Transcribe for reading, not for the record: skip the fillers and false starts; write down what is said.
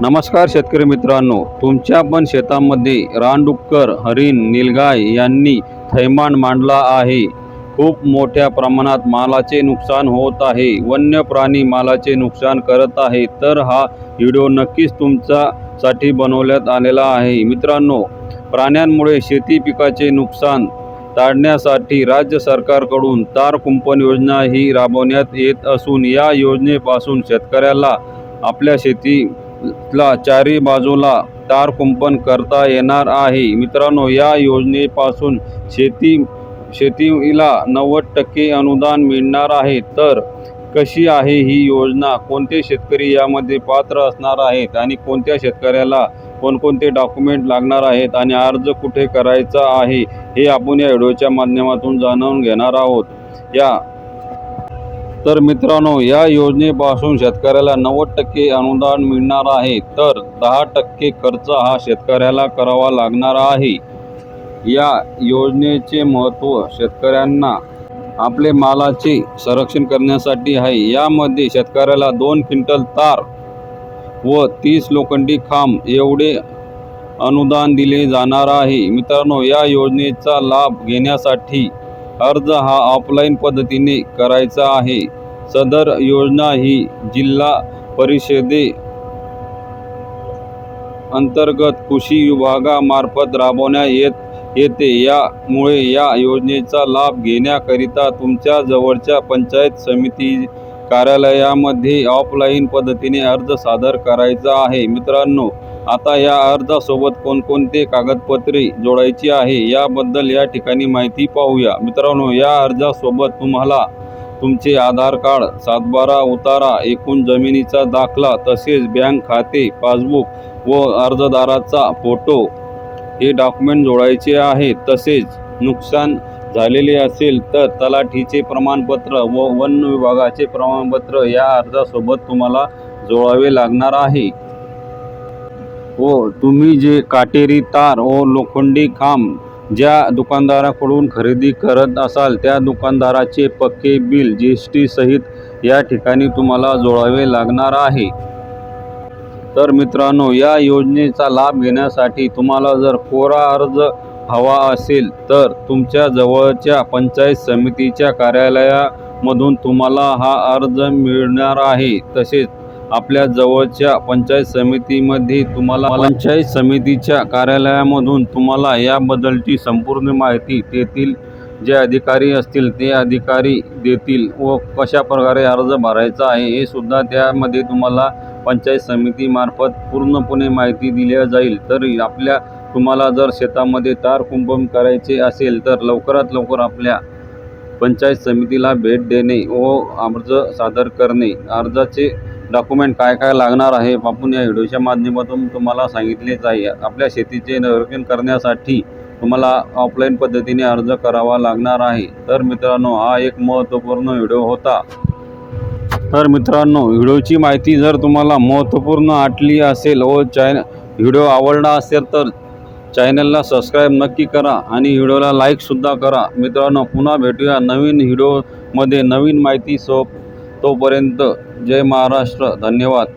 नमस्कार शेतकरी मित्रांनो, तुमच्या पण शेतामध्ये रानडुक्कर, हरिण, नीलगाय यांनी थैमान मांडला आहे. खूप मोठ्या प्रमाणात मालाचे नुकसान होत आहे. वन्य प्राणी मालाचे नुकसान करत आहे. तर हा व्हिडिओ नक्कीच तुमच्यासाठी बनवण्यात आलेला आहे. मित्रांनो, प्राण्यांमुळे शेती पिकाचे नुकसान टाळण्यासाठी राज्य सरकारकडून तार कुंपण योजना ही राबवण्यात येत असून या योजनेपासून शेतकऱ्याला आपल्या शेतीला चारी बाजूला तार कुंपण करता येणार आहे. मित्रांनो, या योजनेपासून शेतीला 90% अनुदान मिळणार आहे. तर कशी आहे ही योजना, कोणते शेतकरी यामध्ये पात्र असणार आहेत आणि कोणत्या शेतकऱ्याला कोणकोणते डॉक्युमेंट लागणार आहेत आणि अर्ज कुठे करायचा आहे, हे आपण या व्हिडिओच्या माध्यमातून जाणून घेणार आहोत. तर मित्रांनो, या योजनेपासून शेतकऱ्याला 90% अनुदान मिळणार आहे. तर 10% खर्च हा शेतकऱ्याला करावा लागणार आहे. या योजनेचे महत्त्व शेतकऱ्यांना आपले मालाचे संरक्षण करण्यासाठी आहे. यामध्ये शेतकऱ्याला 2 क्विंटल तार व 30 लोखंडी खांब एवढे अनुदान दिले जाणार आहे. मित्रांनो, या योजनेचा लाभ घेण्यासाठी अर्ज हा ऑफलाईन पद्धतीने करायचा आहे. सदर योजना ही जिल्हा परिषदे अंतर्गत कृषी विभागामार्फत राबवण्यात येते. यामुळे या योजनेचा लाभ घेण्याकरिता तुमच्या जवळच्या पंचायत समिती कार्यालयामध्ये ऑफलाईन पद्धतीने अर्ज सादर करायचा आहे. मित्रांनो, आता या अर्जासोबत कोणकोणते कागदपत्रे जोडायची आहे याबद्दल या ठिकाणी माहिती पाहूया. मित्रांनो, या अर्जासोबत तुम्हाला तुमचे आधार कार्ड, 7/12 उतारा, एकूण जमिनीचा दाखला, तसेच बँक खाते पासबुक व अर्जदाराचा फोटो हे डॉक्युमेंट जोडायचे आहे. तसेच नुकसान झालेले असेल तर तलाठीचे प्रमाणपत्र व वन विभागाचे प्रमाणपत्र या अर्जासोबत तुम्हाला जोडावे लागणार आहे. व तुम्ही जे काटेरी तार व लोखंडी खांब ज्या दुकानदाराकडून खरेदी करत असाल त्या दुकानदाराचे पक्के बिल GST सहित या ठिकाणी तुम्हाला जोडावे लागणार आहे. तर मित्रांनो, या योजनेचा लाभ घेण्यासाठी तुम्हाला जर कोरा अर्ज हवा असेल तर तुमच्या जवळच्या पंचायत समितीच्या कार्यालयामधून तुम्हाला हा अर्ज मिळणार आहे. तसेच आपल्या जवळच्या पंचायत समितीच्या कार्यालयामधून तुम्हाला याबद्दलची संपूर्ण माहिती तेथील जे अधिकारी असतील ते अधिकारी देतील व कशा प्रकारे अर्ज भरायचा आहे हे सुद्धा त्यामध्ये तुम्हाला पंचायत समितीमार्फत पूर्णपणे माहिती दिली जाईल. तर तुम्हाला जर शेतामध्ये तार कुंपण करायचे असेल तर लवकरात लवकर आपल्या पंचायत समितीला भेट देणे व अर्ज सादर करणे. अर्जाचे डॉक्युमेंट काय काय लागणार आहे आपण या व्हिडिओच्या माध्यमातून तुम्हाला सांगितलेच आहे. आपल्या शेतीचे संरक्षण करण्यासाठी तुम्हाला ऑफलाईन पद्धतीने अर्ज करावा लागणार आहे. तर मित्रांनो, हा एक महत्त्वपूर्ण व्हिडिओ होता. तर मित्रांनो, व्हिडिओची माहिती जर तुम्हाला महत्त्वपूर्ण वाटली असेल व व्हिडिओ आवडला असेल तर चॅनलला सबस्क्राईब नक्की करा आणि व्हिडिओला लाईकसुद्धा करा. मित्रांनो, पुन्हा भेटूया नवीन व्हिडिओमध्ये नवीन माहिती तोपर्यंत जय महाराष्ट्र. धन्यवाद.